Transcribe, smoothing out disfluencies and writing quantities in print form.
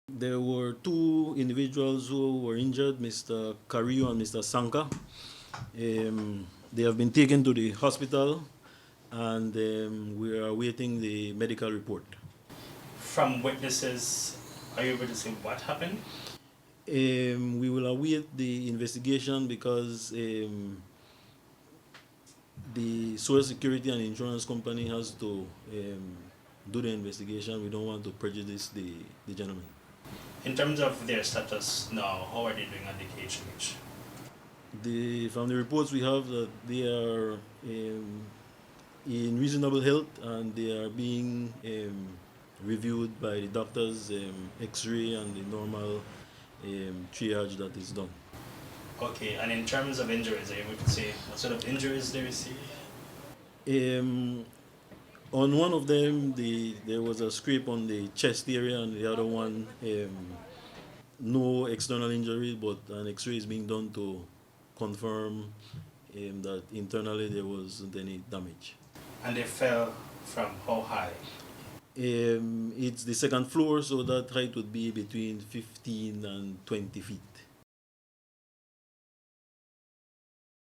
There were two individuals who were injured, Mr. Carrillo and Mr. Sanka. They have been taken to the hospital and we are awaiting the medical report. From witnesses, are you able to say what happened? We will await the investigation because the Social Security and Insurance Company has to do the investigation. We don't want to prejudice the gentleman. In terms of their status now, how are they doing at the K.H.M.H? From the reports we have that they are in reasonable health and they are being reviewed by the doctors, X-ray and the normal triage that is done. Okay, and in terms of injuries, are you able to say what sort of injuries they received? On one of them, there was a scrape on the chest area, and the other one, no external injury, but an X-ray is being done to confirm that internally there wasn't any damage. And they fell from how high? It's the second floor, so that height would be between 15 and 20 feet.